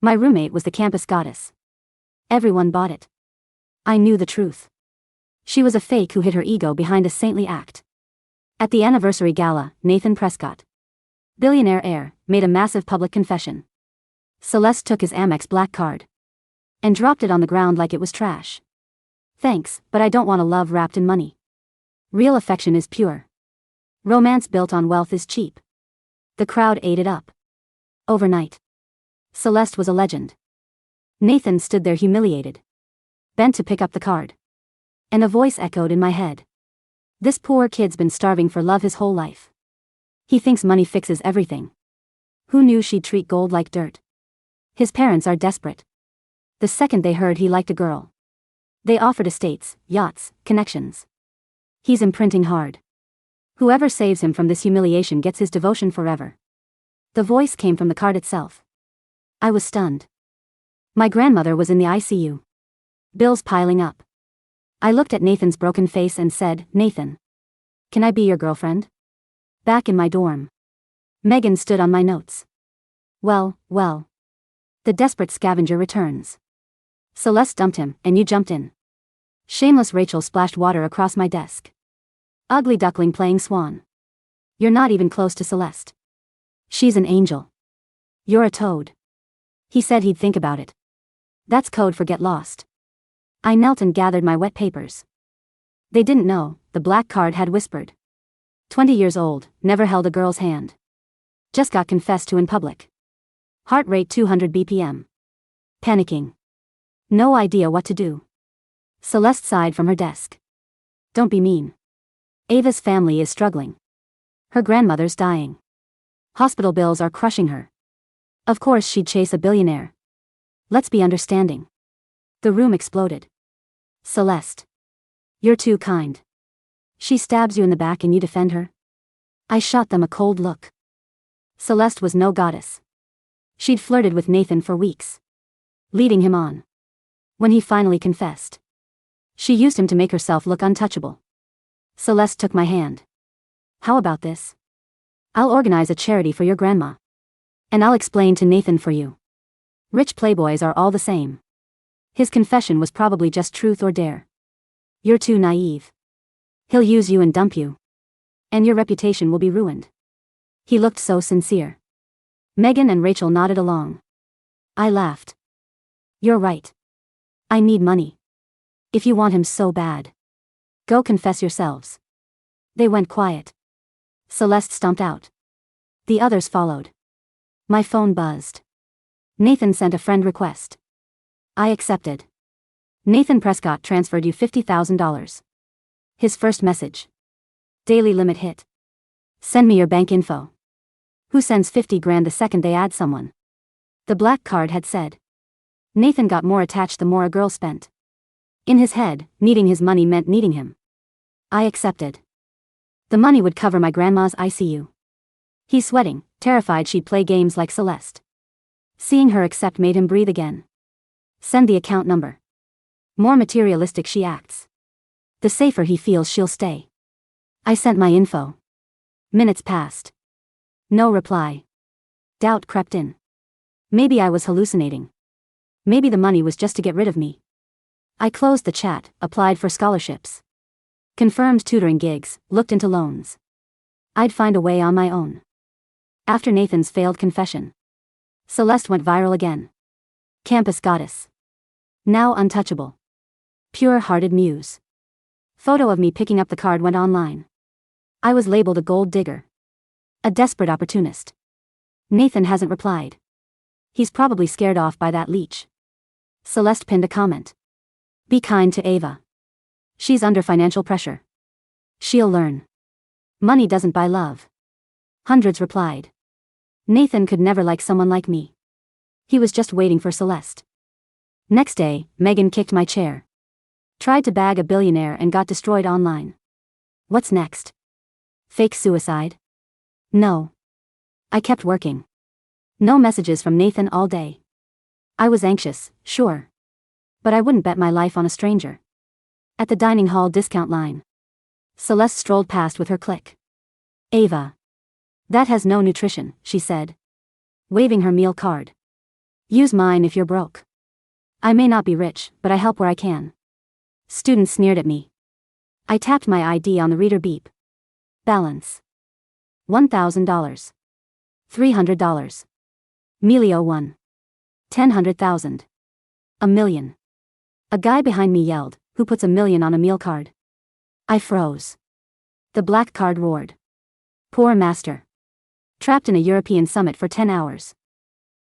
My roommate was the campus goddess. Everyone bought it. I knew the truth. She was a fake who hid her ego behind a saintly act. At the anniversary gala, Nathan Prescott, billionaire heir, made a massive public confession. Celeste took his Amex black card and dropped it on the ground like it was trash. Thanks, but I don't want a love wrapped in money. Real affection is pure. Romance built on wealth is cheap. The crowd ate it up. Overnight, Celeste was a legend. Nathan stood there humiliated, bent to pick up the card. And a voice echoed in my head. This poor kid's been starving for love his whole life. He thinks money fixes everything. Who knew she'd treat gold like dirt? His parents are desperate. The second they heard he liked a girl, they offered estates, yachts, connections. He's imprinting hard. Whoever saves him from this humiliation gets his devotion forever. The voice came from the card itself. I was stunned. My grandmother was in the ICU. Bills piling up. I looked at Nathan's broken face and said, Nathan, can I be your girlfriend? Back in my dorm, Megan stood on my notes. Well. The desperate scavenger returns. Celeste dumped him, and you jumped in. Shameless Rachel splashed water across my desk. Ugly duckling playing swan. You're not even close to Celeste. She's an angel. You're a toad. He said he'd think about it. That's code for get lost. I knelt and gathered my wet papers. They didn't know, the black card had whispered. 20 years old, never held a girl's hand. Just got confessed to in public. Heart rate 200 BPM. Panicking. No idea what to do. Celeste sighed from her desk. Don't be mean. Ava's family is struggling. Her grandmother's dying. Hospital bills are crushing her. Of course she'd chase a billionaire. Let's be understanding. The room exploded. Celeste. You're too kind. She stabs you in the back and you defend her? I shot them a cold look. Celeste was no goddess. She'd flirted with Nathan for weeks, leading him on. When he finally confessed, she used him to make herself look untouchable. Celeste took my hand. How about this? I'll organize a charity for your grandma. And I'll explain to Nathan for you. Rich playboys are all the same. His confession was probably just truth or dare. You're too naive. He'll use you and dump you. And your reputation will be ruined. He looked so sincere. Megan and Rachel nodded along. I laughed. You're right. I need money. If you want him so bad, go confess yourselves. They went quiet. Celeste stomped out. The others followed. My phone buzzed. Nathan sent a friend request. I accepted. Nathan Prescott transferred you $50,000. His first message. Daily limit hit. Send me your bank info. Who sends 50 grand the second they add someone? The black card had said. Nathan got more attached the more a girl spent. In his head, needing his money meant needing him. I accepted. The money would cover my grandma's ICU. He's sweating, terrified she'd play games like Celeste. Seeing her accept made him breathe again. Send the account number. More materialistic she acts, the safer he feels she'll stay. I sent my info. Minutes passed. No reply. Doubt crept in. Maybe I was hallucinating. Maybe the money was just to get rid of me. I closed the chat, applied for scholarships, confirmed tutoring gigs, looked into loans. I'd find a way on my own. After Nathan's failed confession, Celeste went viral again. Campus goddess. Now untouchable. Pure-hearted muse. Photo of me picking up the card went online. I was labeled a gold digger. A desperate opportunist. Nathan hasn't replied. He's probably scared off by that leech. Celeste pinned a comment. Be kind to Ava. She's under financial pressure. She'll learn. Money doesn't buy love. Hundreds replied. Nathan could never like someone like me. He was just waiting for Celeste. Next day, Megan kicked my chair. Tried to bag a billionaire and got destroyed online. What's next? Fake suicide? No. I kept working. No messages from Nathan all day. I was anxious, sure. But I wouldn't bet my life on a stranger. At the dining hall discount line, Celeste strolled past with her clique. Ava. That has no nutrition, she said, waving her meal card. Use mine if you're broke. I may not be rich, but I help where I can. Students sneered at me. I tapped my ID on the reader beep. Balance. $1,000. $300. Melio 1. 10,000. A million. A guy behind me yelled, "Who puts a million on a meal card?" I froze. The black card roared. Poor master. Trapped in a European summit for 10 hours.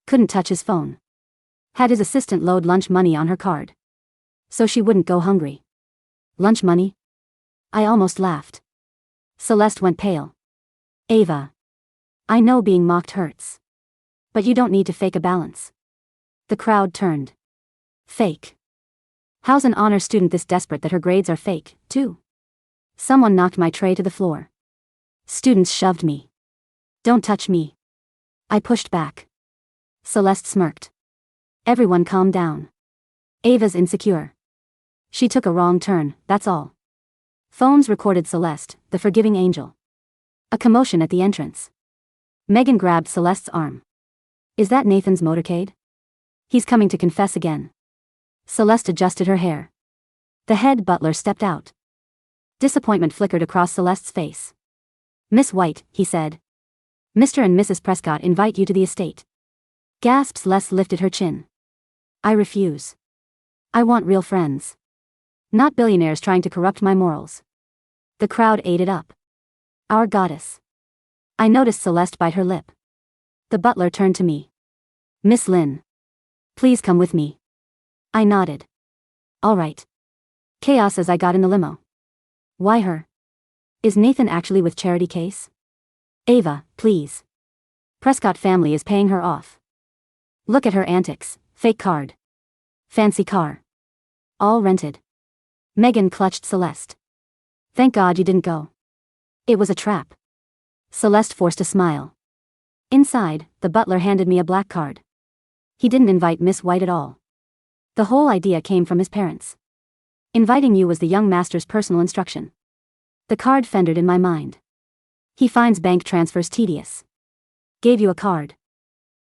Couldn't touch his phone. Had his assistant load lunch money on her card. So she wouldn't go hungry. Lunch money? I almost laughed. Celeste went pale. Ava. I know being mocked hurts. But you don't need to fake a balance. The crowd turned. Fake. How's an honor student this desperate that her grades are fake, too? Someone knocked my tray to the floor. Students shoved me. Don't touch me. I pushed back. Celeste smirked. Everyone calm down. Ava's insecure. She took a wrong turn, that's all. Phones recorded Celeste, the forgiving angel. A commotion at the entrance. Megan grabbed Celeste's arm. Is that Nathan's motorcade? He's coming to confess again. Celeste adjusted her hair. The head butler stepped out. Disappointment flickered across Celeste's face. Miss White, he said. Mr. and Mrs. Prescott invite you to the estate. Gasped. Celeste lifted her chin. I refuse. I want real friends. Not billionaires trying to corrupt my morals. The crowd ate it up. Our goddess. I noticed Celeste bite her lip. The butler turned to me. Miss Lynn. Please come with me. I nodded. All right. Chaos as I got in the limo. Why her? Is Nathan actually with charity case? Ava, please. Prescott family is paying her off. Look at her antics, fake card. Fancy car. All rented. Megan clutched Celeste. Thank God you didn't go. It was a trap. Celeste forced a smile. Inside, the butler handed me a black card. He didn't invite Miss White at all. The whole idea came from his parents. Inviting you was the young master's personal instruction. The card fendered in my mind. He finds bank transfers tedious. Gave you a card.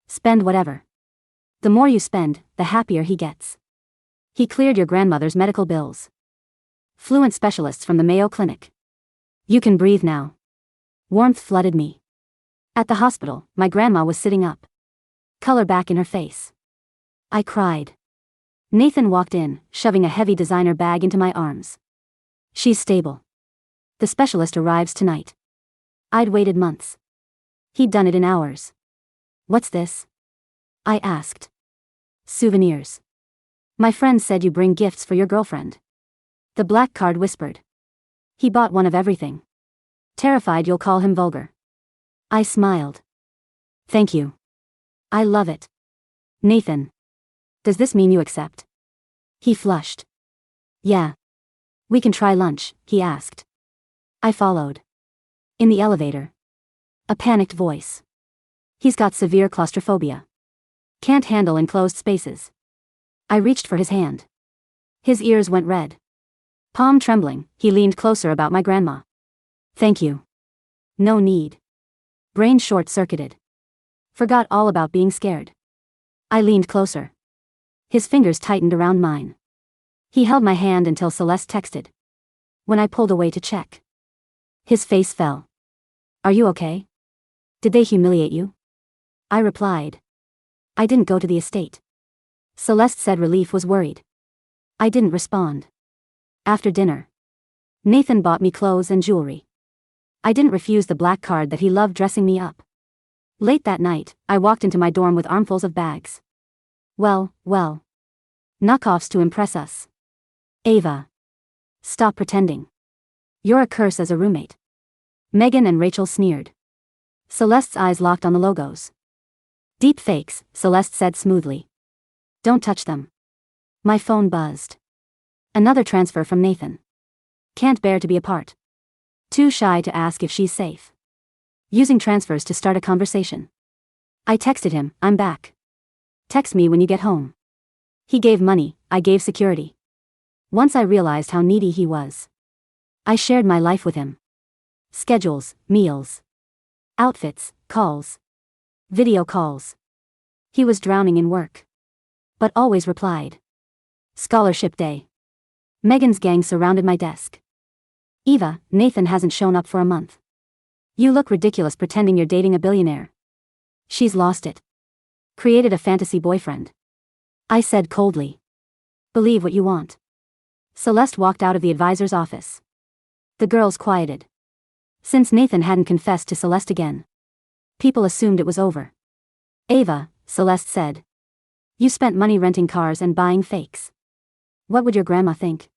Spend whatever. The more you spend, the happier he gets. He cleared your grandmother's medical bills. Fluent specialists from the Mayo Clinic. You can breathe now. Warmth flooded me. At the hospital, my grandma was sitting up. Color back in her face. I cried. Nathan walked in, shoving a heavy designer bag into my arms. She's stable. The specialist arrives tonight. I'd waited months. He'd done it in hours. What's this? I asked. Souvenirs. My friend said you bring gifts for your girlfriend. The black card whispered. He bought one of everything. Terrified you'll call him vulgar. I smiled. Thank you. I love it. Nathan. Does this mean you accept? He flushed. Yeah. We can try lunch, he asked. I followed. In the elevator. A panicked voice. He's got severe claustrophobia. Can't handle enclosed spaces. I reached for his hand. His ears went red. Palm trembling, he leaned closer about my grandma. Thank you. No need. Brain short-circuited. Forgot all about being scared. I leaned closer. His fingers tightened around mine. He held my hand until Celeste texted. When I pulled away to check. His face fell. Are you okay? Did they humiliate you? I replied. I didn't go to the estate. Celeste said relief was worried. I didn't respond. After dinner. Nathan bought me clothes and jewelry. I didn't refuse the black card that he loved dressing me up. Late that night, I walked into my dorm with armfuls of bags. Well. Knockoffs to impress us. Ava. Stop pretending. You're a curse as a roommate. Megan and Rachel sneered. Celeste's eyes locked on the logos. Deep fakes, Celeste said smoothly. Don't touch them. My phone buzzed. Another transfer from Nathan. Can't bear to be apart. Too shy to ask if she's safe. Using transfers to start a conversation. I texted him, I'm back. Text me when you get home. He gave money, I gave security. Once I realized how needy he was. I shared my life with him. Schedules, meals. Outfits, calls. Video calls. He was drowning in work. but always replied. Scholarship day. Megan's gang surrounded my desk. Eva, Nathan hasn't shown up for a month. You look ridiculous pretending you're dating a billionaire. She's lost it. Created a fantasy boyfriend. I said coldly. Believe what you want. Celeste walked out of the advisor's office. The girls quieted. Since Nathan hadn't confessed to Celeste again, people assumed it was over. Ava, Celeste said. You spent money renting cars and buying fakes. What would your grandma think?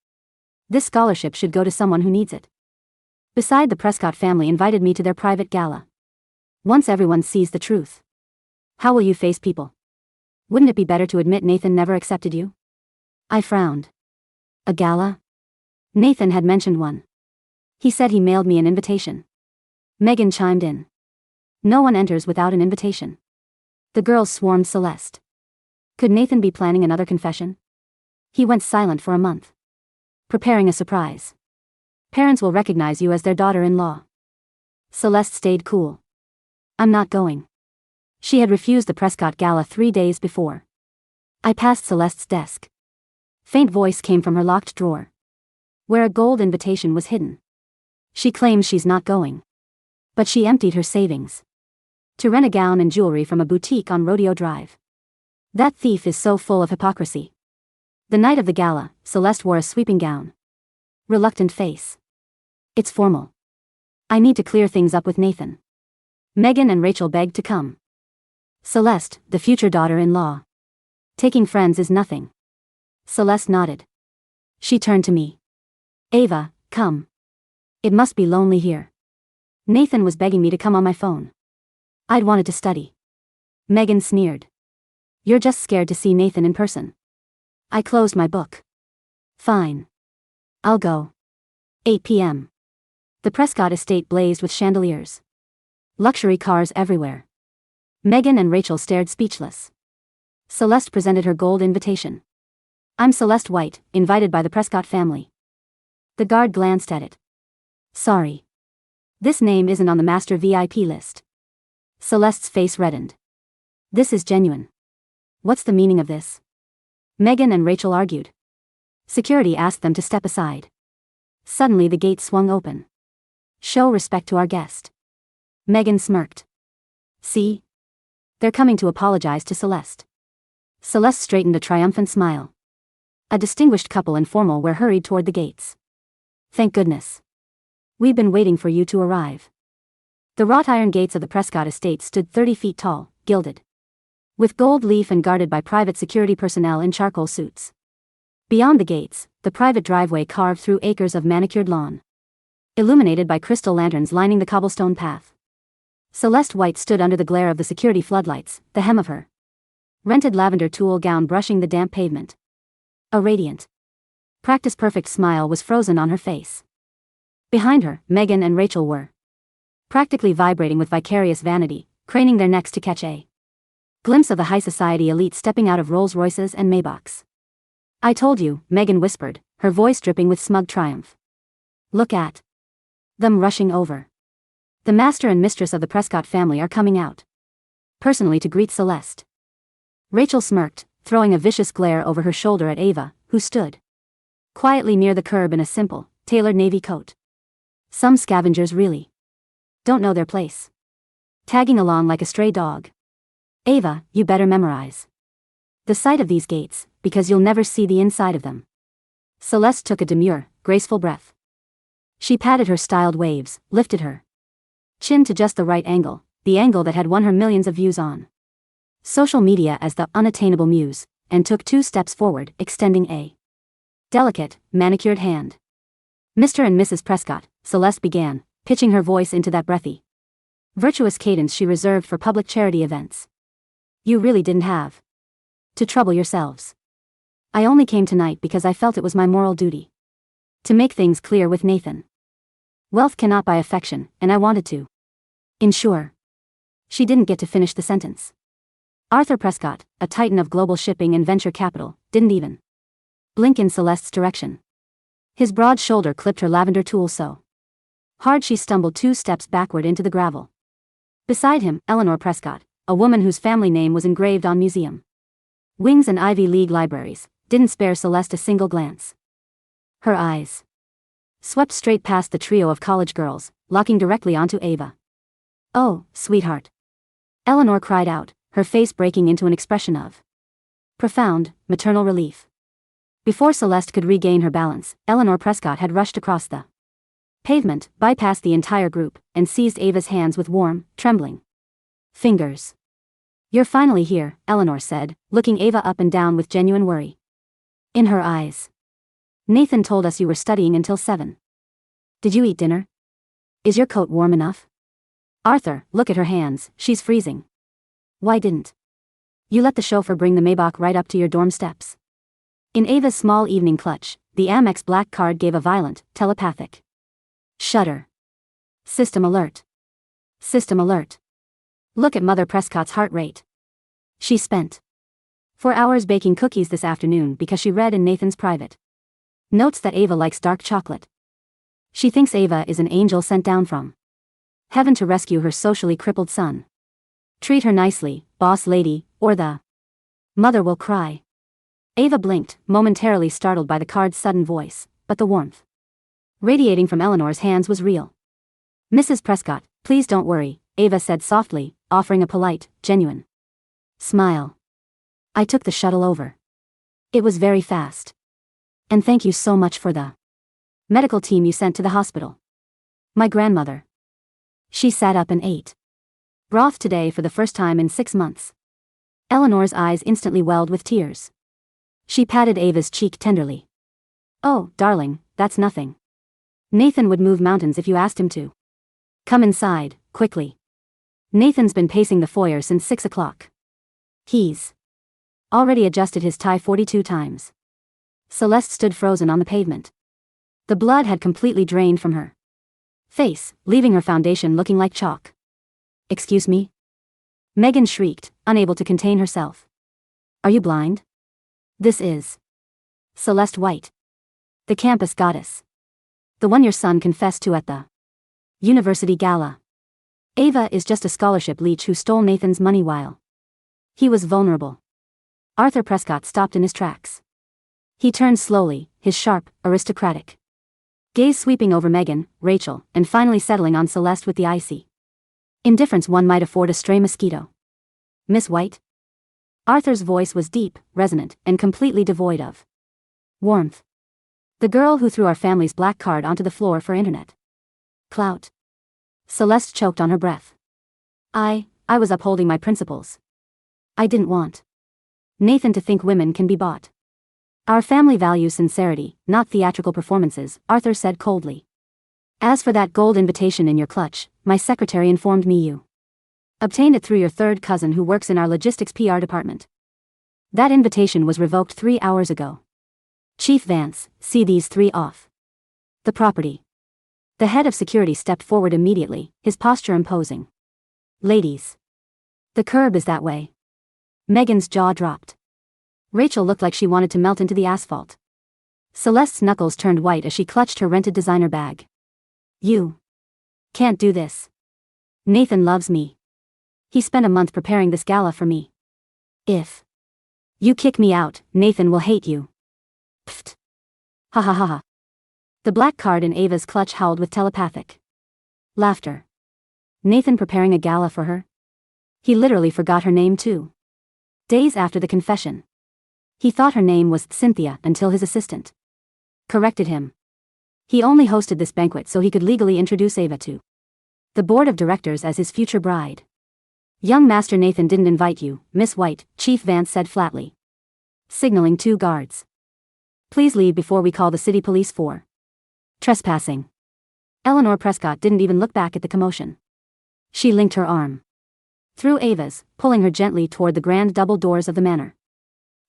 This scholarship should go to someone who needs it. Beside, the Prescott family invited me to their private gala. Once everyone sees the truth, how will you face people? Wouldn't it be better to admit Nathan never accepted you? I frowned. A gala? Nathan had mentioned one. He said he mailed me an invitation. Megan chimed in. No one enters without an invitation. The girls swarmed Celeste. Could Nathan be planning another confession? He went silent for a month. Preparing a surprise. Parents will recognize you as their daughter-in-law. Celeste stayed cool. I'm not going. She had refused the Prescott gala 3 days before. I passed Celeste's desk. Faint voice came from her locked drawer, where a gold invitation was hidden. She claims she's not going. But she emptied her savings to rent a gown and jewelry from a boutique on Rodeo Drive. That thief is so full of hypocrisy. The night of the gala, Celeste wore a sweeping gown. Reluctant face. It's formal. I need to clear things up with Nathan. Megan and Rachel begged to come. Celeste, the future daughter-in-law. Taking friends is nothing. Celeste nodded. She turned to me. Ava, come. It must be lonely here. Nathan was begging me to come on my phone. I'd wanted to study. Megan sneered. You're just scared to see Nathan in person. I closed my book. Fine. I'll go. 8 p.m. The Prescott estate blazed with chandeliers. Luxury cars everywhere. Megan and Rachel stared speechless. Celeste presented her gold invitation. I'm Celeste White, invited by the Prescott family. The guard glanced at it. Sorry. This name isn't on the master VIP list. Celeste's face reddened. This is genuine. What's the meaning of this? Megan and Rachel argued. Security asked them to step aside. Suddenly the gate swung open. Show respect to our guest. Megan smirked. See? They're coming to apologize to Celeste. Celeste straightened a triumphant smile. A distinguished couple in formal wear hurried toward the gates. Thank goodness. We've been waiting for you to arrive. The wrought iron gates of the Prescott estate stood 30 feet tall, gilded, with gold leaf and guarded by private security personnel in charcoal suits. Beyond the gates, the private driveway carved through acres of manicured lawn, illuminated by crystal lanterns lining the cobblestone path. Celeste White stood under the glare of the security floodlights, the hem of her rented lavender tulle gown brushing the damp pavement. A radiant, practice-perfect smile was frozen on her face. Behind her, Megan and Rachel were practically vibrating with vicarious vanity, craning their necks to catch a glimpse of the high society elite stepping out of Rolls-Royces and Maybachs. I told you, Megan whispered, her voice dripping with smug triumph. Look at them rushing over. The master and mistress of the Prescott family are coming out personally to greet Celeste. Rachel smirked, throwing a vicious glare over her shoulder at Ava, who stood quietly near the curb in a simple, tailored navy coat. Some scavengers really don't know their place. Tagging along like a stray dog. Ava, you better memorize the sight of these gates, because you'll never see the inside of them. Celeste took a demure, graceful breath. She patted her styled waves, lifted her chin to just the right angle, the angle that had won her millions of views on social media as the unattainable muse, and took 2 steps forward, extending a delicate, manicured hand. Mr. and Mrs. Prescott, Celeste began, pitching her voice into that breathy, virtuous cadence she reserved for public charity events. You really didn't have to trouble yourselves. I only came tonight because I felt it was my moral duty to make things clear with Nathan. Wealth cannot buy affection, and I wanted to ensure. She didn't get to finish the sentence. Arthur Prescott, a titan of global shipping and venture capital, didn't even blink in Celeste's direction. His broad shoulder clipped her lavender tulle so hard she stumbled 2 steps backward into the gravel. Beside him, Eleanor Prescott, a woman whose family name was engraved on museum Wings and Ivy League libraries, didn't spare Celeste a single glance. Her eyes swept straight past the trio of college girls, locking directly onto Ava. "Oh, sweetheart." Eleanor cried out, her face breaking into an expression of profound, maternal relief. Before Celeste could regain her balance, Eleanor Prescott had rushed across the pavement, bypassed the entire group, and seized Ava's hands with warm, trembling fingers. "You're finally here," Eleanor said, looking Ava up and down with genuine worry in her eyes. "Nathan told us you were studying until 7. Did you eat dinner? Is your coat warm enough? Arthur, look at her hands, she's freezing. Why didn't you let the chauffeur bring the Maybach right up to your dorm steps?" In Ava's small evening clutch, the Amex black card gave a violent, telepathic shudder. System alert. System alert. Look at Mother Prescott's heart rate. She spent 4 hours baking cookies this afternoon because she read in Nathan's private notes that Ava likes dark chocolate. She thinks Ava is an angel sent down from heaven to rescue her socially crippled son. Treat her nicely, boss lady, or the mother will cry. Ava blinked, momentarily startled by the card's sudden voice, but the warmth radiating from Eleanor's hands was real. "Mrs. Prescott, please don't worry," Ava said softly, offering a polite, genuine smile. "I took the shuttle over. It was very fast. And thank you so much for the medical team you sent to the hospital. My grandmother. She sat up and ate broth today for the first time in 6 months." Eleanor's eyes instantly welled with tears. She patted Ava's cheek tenderly. "Oh, darling, that's nothing. Nathan would move mountains if you asked him to. Come inside, quickly. Nathan's been pacing the foyer since 6 o'clock. He's already adjusted his tie 42 times." Celeste stood frozen on the pavement. The blood had completely drained from her face, leaving her foundation looking like chalk. "Excuse me?" Megan shrieked, unable to contain herself. "Are you blind? This is Celeste White, the campus goddess. The one your son confessed to at the university gala. Ava is just a scholarship leech who stole Nathan's money while he was vulnerable." Arthur Prescott stopped in his tracks. He turned slowly, his sharp, aristocratic gaze sweeping over Megan, Rachel, and finally settling on Celeste with the icy indifference one might afford a stray mosquito. "Miss White?" Arthur's voice was deep, resonant, and completely devoid of warmth. "The girl who threw our family's black card onto the floor for internet clout." Celeste choked on her breath. I was upholding my principles. I didn't want Nathan to think women can be bought. Our family values sincerity, not theatrical performances, Arthur said coldly. As for that gold invitation in your clutch, my secretary informed me you obtained it through your third cousin who works in our logistics PR department. That invitation was revoked 3 hours ago. Chief Vance, see these 3 off the property. The head of security stepped forward immediately, his posture imposing. "Ladies. The curb is that way." Megan's jaw dropped. Rachel looked like she wanted to melt into the asphalt. Celeste's knuckles turned white as she clutched her rented designer bag. "You can't do this. Nathan loves me. He spent a month preparing this gala for me. If you kick me out, Nathan will hate you." Pfft. Ha ha ha ha. The black card in Ava's clutch howled with telepathic laughter. Nathan preparing a gala for her? He literally forgot her name too. Days after the confession. He thought her name was Cynthia until his assistant corrected him. He only hosted this banquet so he could legally introduce Ava to the board of directors as his future bride. "Young Master Nathan didn't invite you, Miss White," Chief Vance said flatly, signaling 2 guards. "Please leave before we call the city police for trespassing." Eleanor Prescott didn't even look back at the commotion. She linked her arm through Ava's, pulling her gently toward the grand double doors of the manor.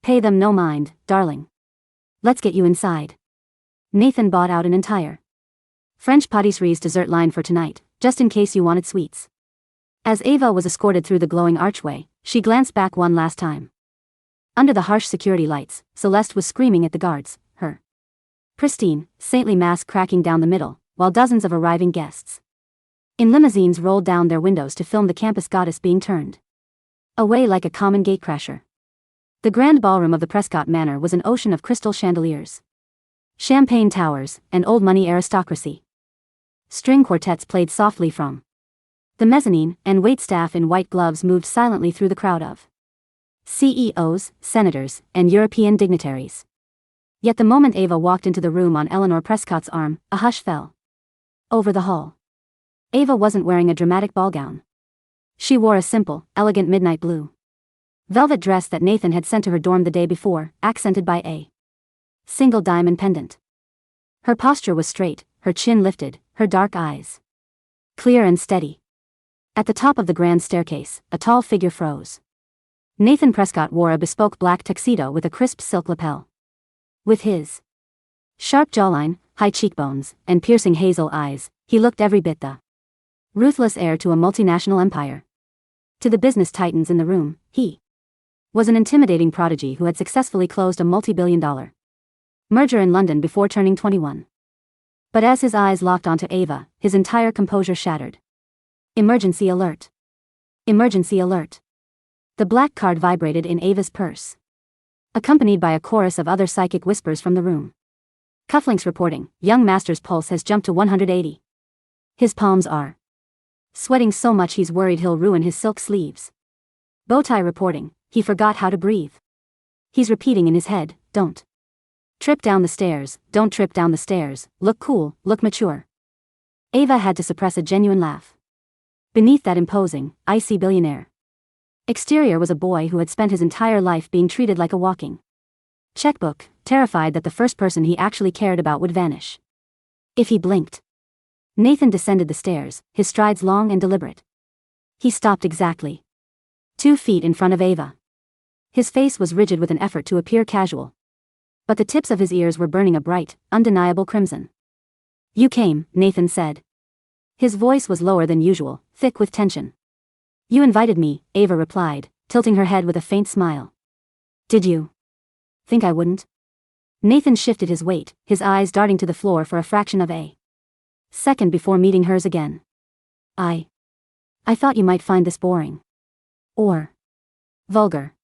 "Pay them no mind, darling. Let's get you inside." Nathan bought out an entire French pâtisserie's dessert line for tonight, just in case you wanted sweets. As Ava was escorted through the glowing archway, she glanced back one last time. Under the harsh security lights, Celeste was screaming at the guards, her pristine, saintly mask cracking down the middle, while dozens of arriving guests in limousines rolled down their windows to film the campus goddess being turned away like a common gatecrasher. The grand ballroom of the Prescott Manor was an ocean of crystal chandeliers, champagne towers, and old-money aristocracy. String quartets played softly from the mezzanine, and waitstaff in white gloves moved silently through the crowd of CEOs, senators, and European dignitaries. Yet the moment Ava walked into the room on Eleanor Prescott's arm, a hush fell over the hall. Ava wasn't wearing a dramatic ball gown. She wore a simple, elegant midnight blue velvet dress that Nathan had sent to her dorm the day before, accented by a single diamond pendant. Her posture was straight, her chin lifted, her dark eyes clear and steady. At the top of the grand staircase, a tall figure froze. Nathan Prescott wore a bespoke black tuxedo with a crisp silk lapel. With his sharp jawline, high cheekbones, and piercing hazel eyes, he looked every bit the ruthless heir to a multinational empire. To the business titans in the room, he was an intimidating prodigy who had successfully closed a multi-billion-dollar merger in London before turning 21. But as his eyes locked onto Ava, his entire composure shattered. Emergency alert. Emergency alert. The black card vibrated in Ava's purse, accompanied by a chorus of other psychic whispers from the room. Cufflinks reporting, young master's pulse has jumped to 180. His palms are sweating so much he's worried he'll ruin his silk sleeves. Bowtie reporting, he forgot how to breathe. He's repeating in his head, don't trip down the stairs, don't trip down the stairs, look cool, look mature. Ava had to suppress a genuine laugh. Beneath that imposing, icy billionaire exterior was a boy who had spent his entire life being treated like a walking checkbook, terrified that the first person he actually cared about would vanish if he blinked. Nathan descended the stairs, his strides long and deliberate. He stopped exactly 2 feet in front of Ava. His face was rigid with an effort to appear casual, but the tips of his ears were burning a bright, undeniable crimson. You came, Nathan said. His voice was lower than usual, thick with tension. You invited me, Ava replied, tilting her head with a faint smile. Did you think I wouldn't? Nathan shifted his weight, his eyes darting to the floor for a fraction of a second before meeting hers again. I thought you might find this boring. Or vulgar.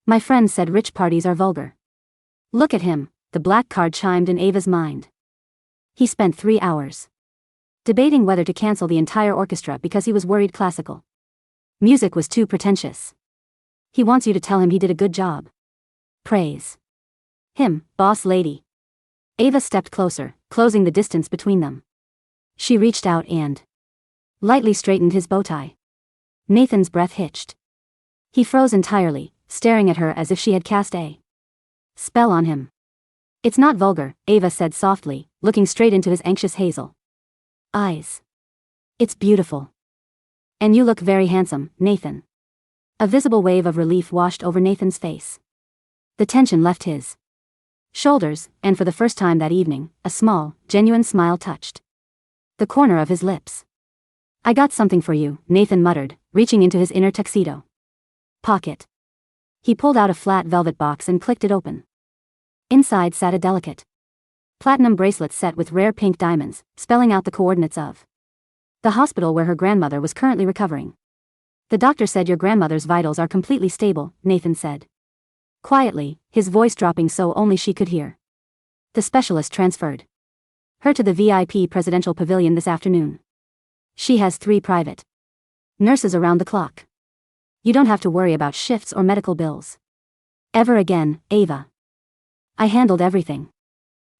My friend said rich parties are vulgar. Look at him, the black card chimed in Ava's mind. He spent 3 hours debating whether to cancel the entire orchestra because he was worried classical music was too pretentious. He wants you to tell him he did a good job. Praise him, boss lady. Ava stepped closer, closing the distance between them. She reached out and lightly straightened his bow tie. Nathan's breath hitched. He froze entirely, staring at her as if she had cast a spell on him. It's not vulgar, Ava said softly, looking straight into his anxious hazel eyes. It's beautiful. And you look very handsome, Nathan. A visible wave of relief washed over Nathan's face. The tension left his shoulders, and for the first time that evening, a small, genuine smile touched the corner of his lips. I got something for you, Nathan muttered, reaching into his inner tuxedo pocket. He pulled out a flat velvet box and clicked it open. Inside sat a delicate platinum bracelet set with rare pink diamonds, spelling out the coordinates of the hospital where her grandmother was currently recovering. The doctor said your grandmother's vitals are completely stable, Nathan said quietly, his voice dropping so only she could hear. The specialist transferred her to the VIP presidential pavilion this afternoon. She has 3 private nurses around the clock. You don't have to worry about shifts or medical bills ever again, Ava. I handled everything.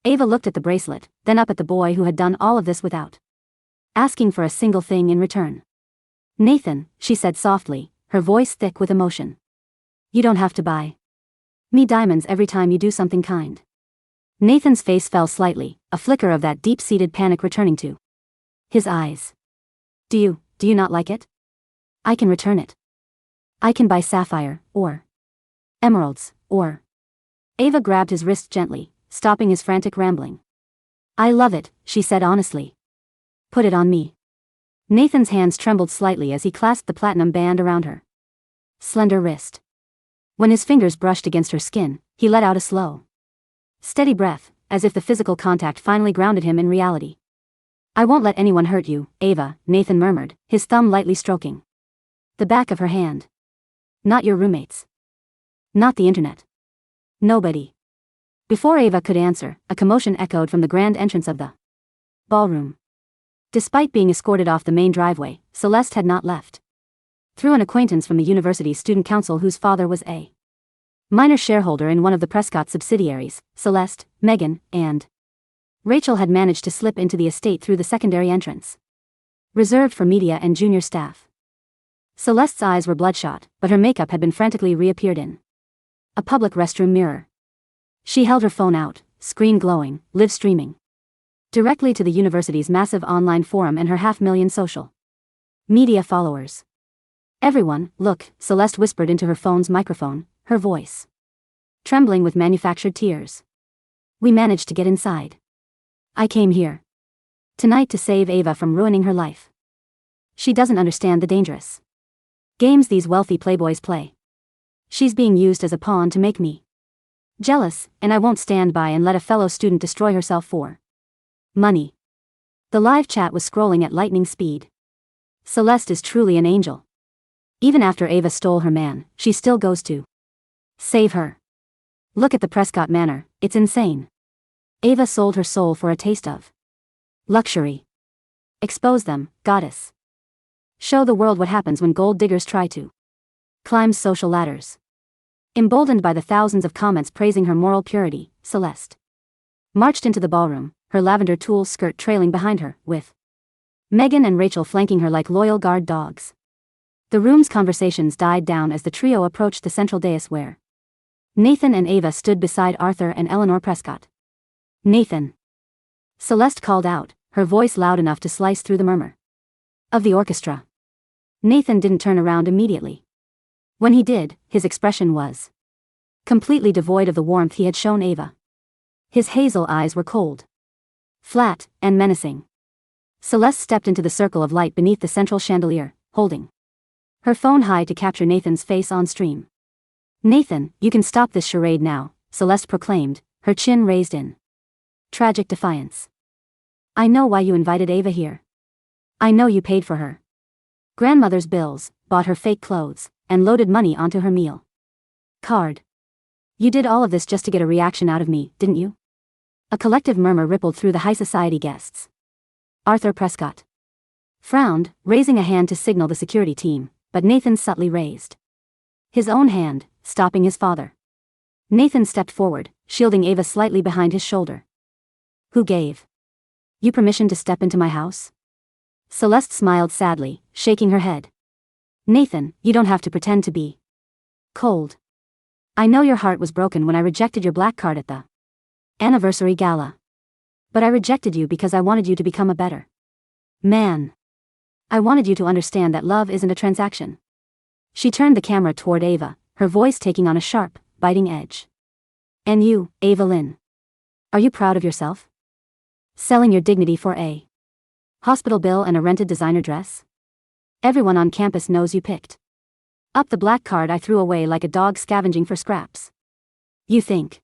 Ava looked at the bracelet, then up at the boy who had done all of this without asking for a single thing in return. Nathan, she said softly, her voice thick with emotion. You don't have to buy me diamonds every time you do something kind. Nathan's face fell slightly, a flicker of that deep-seated panic returning to his eyes. Do you not like it? I can return it. I can buy sapphire, or emeralds, or... Ava grabbed his wrist gently, stopping his frantic rambling. I love it, she said honestly. Put it on me. Nathan's hands trembled slightly as he clasped the platinum band around her slender wrist. When his fingers brushed against her skin, he let out a slow, steady breath, as if the physical contact finally grounded him in reality. I won't let anyone hurt you, Ava, Nathan murmured, his thumb lightly stroking the back of her hand. Not your roommates. Not the internet. Nobody. Before Ava could answer, a commotion echoed from the grand entrance of the ballroom. Despite being escorted off the main driveway, Celeste had not left. Through an acquaintance from the university's student council whose father was a minor shareholder in one of the Prescott subsidiaries, Celeste, Megan, and Rachel had managed to slip into the estate through the secondary entrance, reserved for media and junior staff. Celeste's eyes were bloodshot, but her makeup had been frantically reappeared in a public restroom mirror. She held her phone out, screen glowing, live streaming directly to the university's massive online forum and her 500,000 social media followers. "Everyone, look," Celeste whispered into her phone's microphone, her voice trembling with manufactured tears. "We managed to get inside. I came here tonight to save Ava from ruining her life. She doesn't understand the dangerous games these wealthy playboys play. She's being used as a pawn to make me jealous, and I won't stand by and let a fellow student destroy herself for money." The live chat was scrolling at lightning speed. Celeste is truly an angel. Even after Ava stole her man, she still goes to save her. Look at the Prescott Manor, it's insane. Ava sold her soul for a taste of luxury. Expose them, goddess. Show the world what happens when gold diggers try to climb social ladders. Emboldened by the thousands of comments praising her moral purity, Celeste marched into the ballroom, her lavender tulle skirt trailing behind her, with Megan and Rachel flanking her like loyal guard dogs. The room's conversations died down as the trio approached the central dais where Nathan and Ava stood beside Arthur and Eleanor Prescott. "Nathan," Celeste called out, her voice loud enough to slice through the murmur of the orchestra. Nathan didn't turn around immediately. When he did, his expression was completely devoid of the warmth he had shown Ava. His hazel eyes were cold, flat, and menacing. Celeste stepped into the circle of light beneath the central chandelier, holding her phone high to capture Nathan's face on stream. "Nathan, you can stop this charade now," Celeste proclaimed, her chin raised in tragic defiance. "I know why you invited Ava here. I know you paid for her grandmother's bills, bought her fake clothes, and loaded money onto her meal card. You did all of this just to get a reaction out of me, didn't you?" A collective murmur rippled through the high society guests. Arthur Prescott frowned, raising a hand to signal the security team, but Nathan subtly raised his own hand, stopping his father. Nathan stepped forward, shielding Ava slightly behind his shoulder. "Who gave you permission to step into my house?" Celeste smiled sadly, shaking her head. "Nathan, you don't have to pretend to be cold. I know your heart was broken when I rejected your black card at the anniversary gala. But I rejected you because I wanted you to become a better man. I wanted you to understand that love isn't a transaction." She turned the camera toward Ava, her voice taking on a sharp, biting edge. "And you, Ava Lynn. Are you proud of yourself? Selling your dignity for a hospital bill and a rented designer dress? Everyone on campus knows you picked up the black card I threw away like a dog scavenging for scraps. You think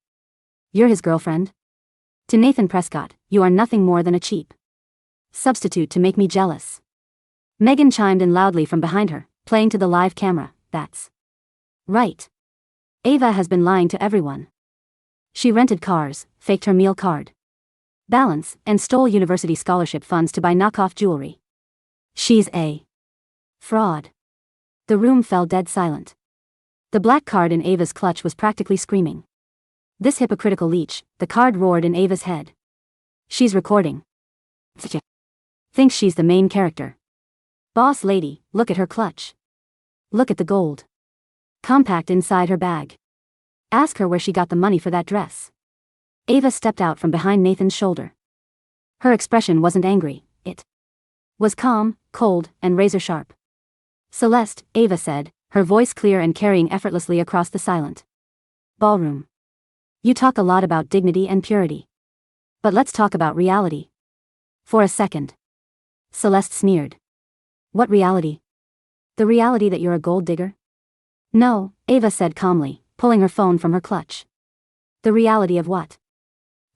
you're his girlfriend? To Nathan Prescott, you are nothing more than a cheap substitute to make me jealous." Megan chimed in loudly from behind her, playing to the live camera. "That's right. Ava has been lying to everyone. She rented cars, faked her meal card balance, and stole university scholarship funds to buy knockoff jewelry. She's a fraud." The room fell dead silent. The black card in Ava's clutch was practically screaming. "This hypocritical leech," the card roared in Ava's head. "She's recording. Thinks she's the main character. Boss lady, look at her clutch. Look at the gold compact inside her bag. Ask her where she got the money for that dress." Ava stepped out from behind Nathan's shoulder. Her expression wasn't angry, it was calm, cold, and razor-sharp. "Celeste," Ava said, her voice clear and carrying effortlessly across the silent ballroom. "You talk a lot about dignity and purity. But let's talk about reality. For a second." Celeste sneered. "What reality? The reality that you're a gold digger?" "No," Ava said calmly, pulling her phone from her clutch. "The reality of what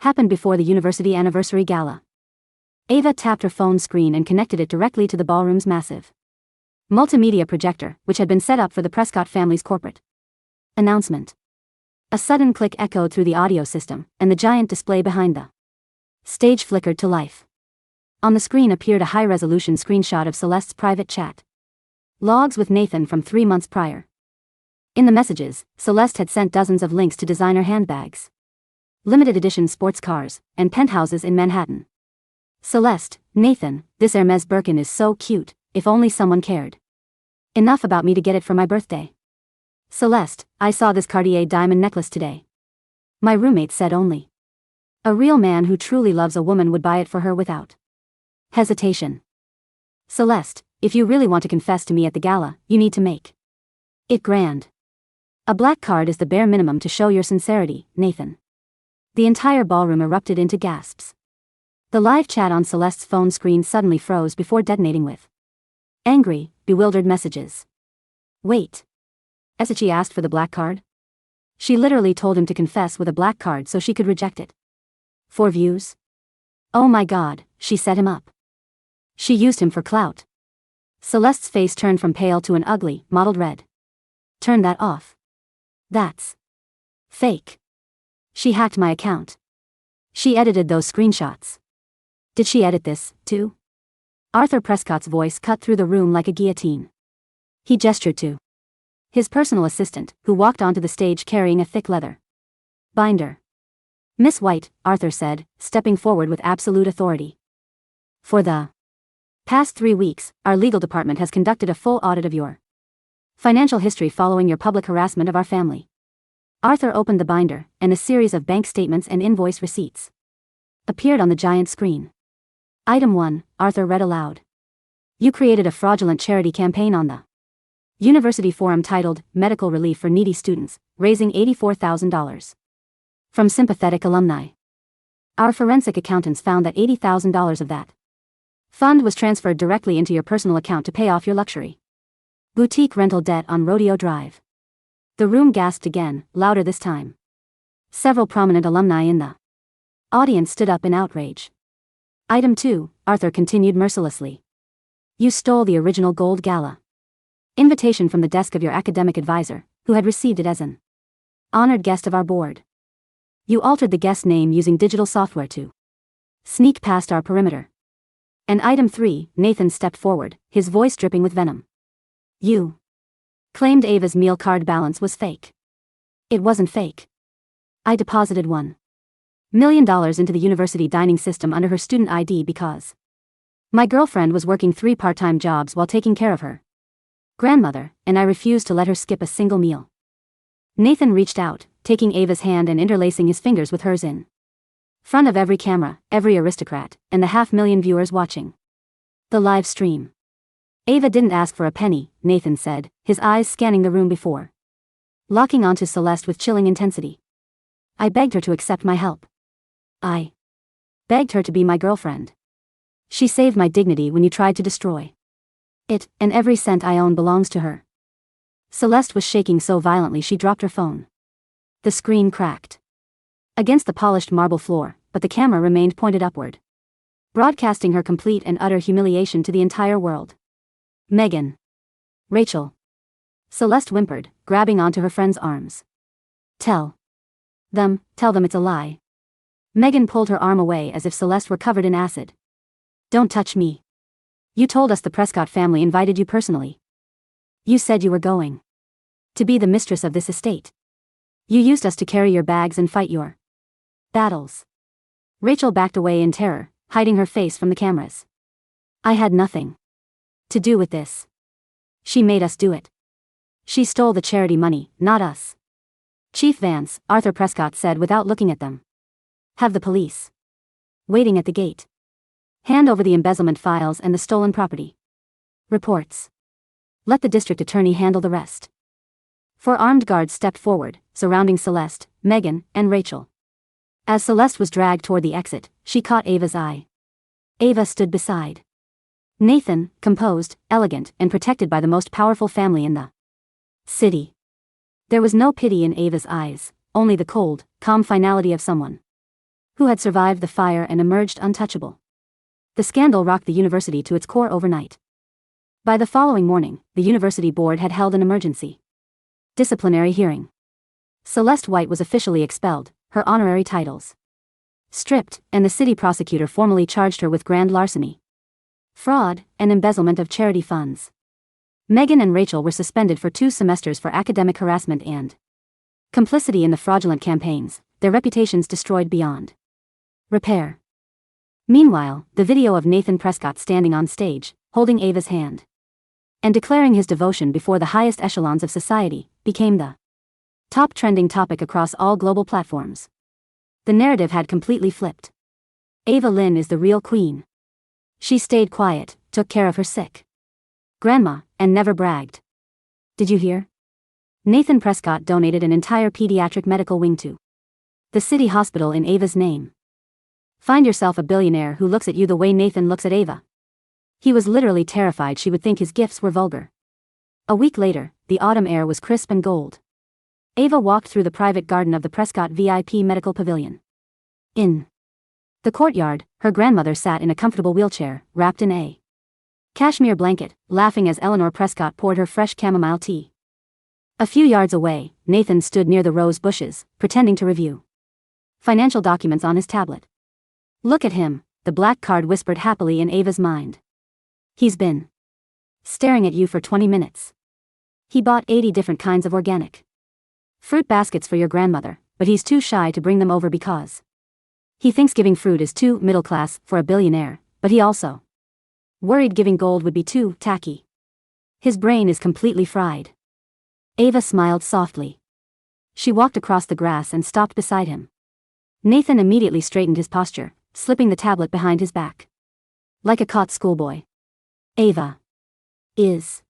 happened before the university anniversary gala." Ava tapped her phone screen and connected it directly to the ballroom's massive multimedia projector, which had been set up for the Prescott family's corporate announcement. A sudden click echoed through the audio system, and the giant display behind the stage flickered to life. On the screen appeared a high-resolution screenshot of Celeste's private chat logs with Nathan from 3 months prior. In the messages, Celeste had sent dozens of links to designer handbags, limited edition sports cars, and penthouses in Manhattan. Celeste, Nathan, this Hermes Birkin is so cute, if only someone cared enough about me to get it for my birthday. Celeste, I saw this Cartier diamond necklace today. My roommate said only a real man who truly loves a woman would buy it for her without hesitation. Celeste, if you really want to confess to me at the gala, you need to make it grand. A black card is the bare minimum to show your sincerity, Nathan. The entire ballroom erupted into gasps. The live chat on Celeste's phone screen suddenly froze before detonating with angry, bewildered messages. Wait. She asked for the black card? She literally told him to confess with a black card so she could reject it. For views? Oh my god, she set him up. She used him for clout. Celeste's face turned from pale to an ugly, mottled red. Turn that off. That's fake. She hacked my account. She edited those screenshots. Did she edit this, too? Arthur Prescott's voice cut through the room like a guillotine. He gestured to his personal assistant, who walked onto the stage carrying a thick leather binder. Miss White, Arthur said, stepping forward with absolute authority. For the past 3 weeks, our legal department has conducted a full audit of your financial history following your public harassment of our family. Arthur opened the binder, and a series of bank statements and invoice receipts appeared on the giant screen. Item 1, Arthur read aloud. You created a fraudulent charity campaign on the University Forum titled Medical Relief for Needy Students, raising $84,000 from sympathetic alumni. Our forensic accountants found that $80,000 of that fund was transferred directly into your personal account to pay off your luxury boutique rental debt on Rodeo Drive. The room gasped again, louder this time. Several prominent alumni in the audience stood up in outrage. Item 2, Arthur continued mercilessly. You stole the original gold gala invitation from the desk of your academic advisor, who had received it as an honored guest of our board. You altered the guest name using digital software to sneak past our perimeter. And item 3, Nathan stepped forward, his voice dripping with venom. You claimed Ava's meal card balance was fake. It wasn't fake. I deposited $1 million into the university dining system under her student ID because my girlfriend was working 3 part-time jobs while taking care of her grandmother, and I refused to let her skip a single meal. Nathan reached out, taking Ava's hand and interlacing his fingers with hers in front of every camera, every aristocrat, and the 500,000 viewers watching the live stream. Ava didn't ask for a penny, Nathan said, his eyes scanning the room before locking onto Celeste with chilling intensity. I begged her to accept my help. I begged her to be my girlfriend. She saved my dignity when you tried to destroy it, and every cent I own belongs to her. Celeste was shaking so violently she dropped her phone. The screen cracked against the polished marble floor, but the camera remained pointed upward, broadcasting her complete and utter humiliation to the entire world. Megan. Rachel. Celeste whimpered, grabbing onto her friend's arms. Tell them it's a lie. Megan pulled her arm away as if Celeste were covered in acid. Don't touch me. You told us the Prescott family invited you personally. You said you were going to be the mistress of this estate. You used us to carry your bags and fight your battles. Rachel backed away in terror, hiding her face from the cameras. I had nothing to do with this. She made us do it. She stole the charity money, not us. Chief Vance, Arthur Prescott said without looking at them. Have the police waiting at the gate. Hand over the embezzlement files and the stolen property reports. Let the district attorney handle the rest. 4 armed guards stepped forward, surrounding Celeste, Megan, and Rachel. As Celeste was dragged toward the exit, she caught Ava's eye. Ava stood beside Nathan, composed, elegant, and protected by the most powerful family in the city. There was no pity in Ava's eyes, only the cold, calm finality of someone who had survived the fire and emerged untouchable. The scandal rocked the university to its core overnight. By the following morning, the university board had held an emergency disciplinary hearing. Celeste White was officially expelled, her honorary titles stripped, and the city prosecutor formally charged her with grand larceny, fraud, and embezzlement of charity funds. Megan and Rachel were suspended for 2 semesters for academic harassment and complicity in the fraudulent campaigns, their reputations destroyed beyond repair. Meanwhile, the video of Nathan Prescott standing on stage, holding Ava's hand, and declaring his devotion before the highest echelons of society, became the top trending topic across all global platforms. The narrative had completely flipped. Ava Lynn is the real queen. She stayed quiet, took care of her sick grandma, and never bragged. Did you hear? Nathan Prescott donated an entire pediatric medical wing to the city hospital in Ava's name. Find yourself a billionaire who looks at you the way Nathan looks at Ava. He was literally terrified she would think his gifts were vulgar. A week later, the autumn air was crisp and gold. Ava walked through the private garden of the Prescott VIP Medical Pavilion. In the courtyard, her grandmother sat in a comfortable wheelchair, wrapped in a cashmere blanket, laughing as Eleanor Prescott poured her fresh chamomile tea. A few yards away, Nathan stood near the rose bushes, pretending to review financial documents on his tablet. Look at him, the black card whispered happily in Ava's mind. He's been staring at you for 20 minutes. He bought 80 different kinds of organic fruit baskets for your grandmother, but he's too shy to bring them over because he thinks giving fruit is too middle class for a billionaire, but he also worried giving gold would be too tacky. His brain is completely fried. Ava smiled softly. She walked across the grass and stopped beside him. Nathan immediately straightened his posture, slipping the tablet behind his back. Like a caught schoolboy. Ava. Is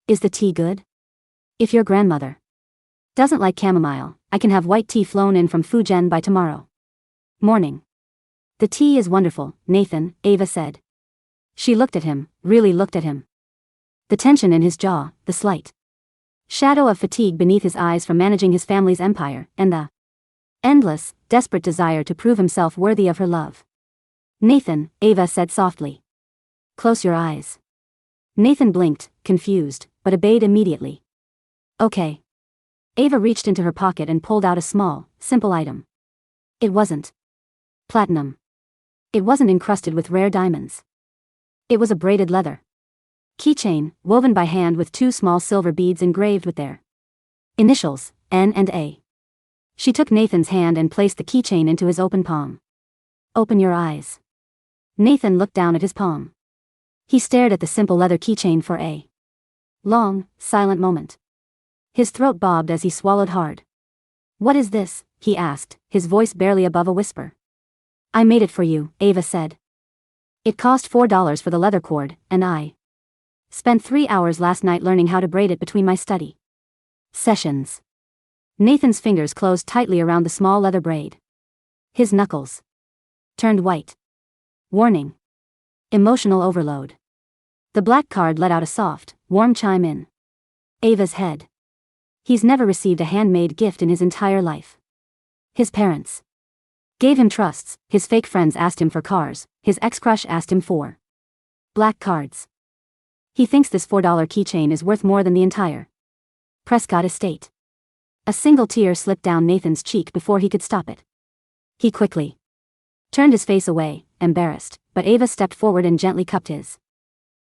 the tea good? If your grandmother doesn't like chamomile, I can have white tea flown in from Fujian by tomorrow morning. The tea is wonderful, Nathan, Ava said. She looked at him, really looked at him. The tension in his jaw, the slight shadow of fatigue beneath his eyes from managing his family's empire, and the endless, desperate desire to prove himself worthy of her love. Nathan, Ava said softly. Close your eyes. Nathan blinked, confused, but obeyed immediately. Okay. Ava reached into her pocket and pulled out a small, simple item. It wasn't platinum. It wasn't encrusted with rare diamonds. It was a braided leather keychain, woven by hand with 2 small silver beads engraved with their initials, N and A. She took Nathan's hand and placed the keychain into his open palm. Open your eyes. Nathan looked down at his palm. He stared at the simple leather keychain for a long, silent moment. His throat bobbed as he swallowed hard. What is this? He asked, his voice barely above a whisper. I made it for you, Ava said. It cost $4 for the leather cord, and I spent 3 hours last night learning how to braid it between my study sessions. Nathan's fingers closed tightly around the small leather braid. His knuckles turned white. Warning. Emotional overload. The black card let out a soft, warm chime in Ava's head. He's never received a handmade gift in his entire life. His parents gave him trusts, his fake friends asked him for cars, his ex-crush asked him for black cards. He thinks this $4 keychain is worth more than the entire Prescott estate. A single tear slipped down Nathan's cheek before he could stop it. He quickly turned his face away, embarrassed, but Ava stepped forward and gently cupped his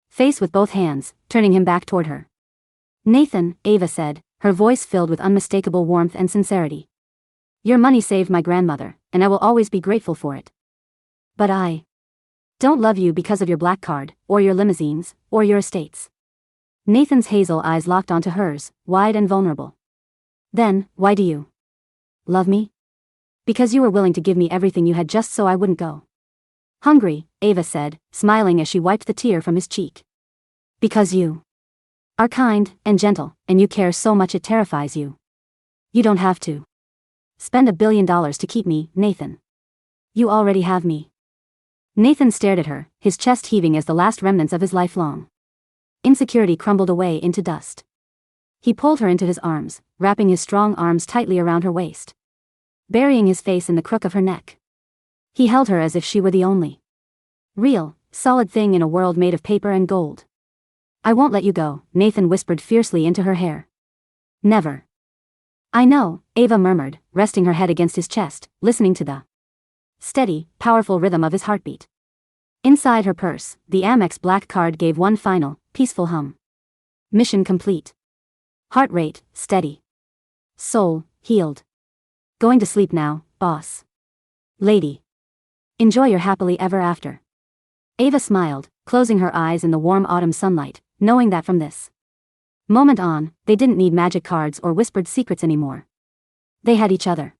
face with both hands, turning him back toward her. Nathan, Ava said, her voice filled with unmistakable warmth and sincerity. Your money saved my grandmother, and I will always be grateful for it. But I don't love you because of your black card, or your limousines, or your estates. Nathan's hazel eyes locked onto hers, wide and vulnerable. Then, why do you love me? Because you were willing to give me everything you had just so I wouldn't go hungry, Ava said, smiling as she wiped the tear from his cheek. Because you are kind and gentle, and you care so much it terrifies you. You don't have to spend $1 billion to keep me, Nathan. You already have me. Nathan stared at her, his chest heaving as the last remnants of his lifelong insecurity crumbled away into dust. He pulled her into his arms, wrapping his strong arms tightly around her waist, burying his face in the crook of her neck. He held her as if she were the only real, solid thing in a world made of paper and gold. I won't let you go, Nathan whispered fiercely into her hair. Never. I know, Ava murmured, resting her head against his chest, listening to the steady, powerful rhythm of his heartbeat. Inside her purse, the Amex black card gave one final, peaceful hum. Mission complete. Heart rate, steady. Soul, healed. Going to sleep now, boss. Lady. Enjoy your happily ever after. Ava smiled, closing her eyes in the warm autumn sunlight, knowing that from this moment on, they didn't need magic cards or whispered secrets anymore. They had each other.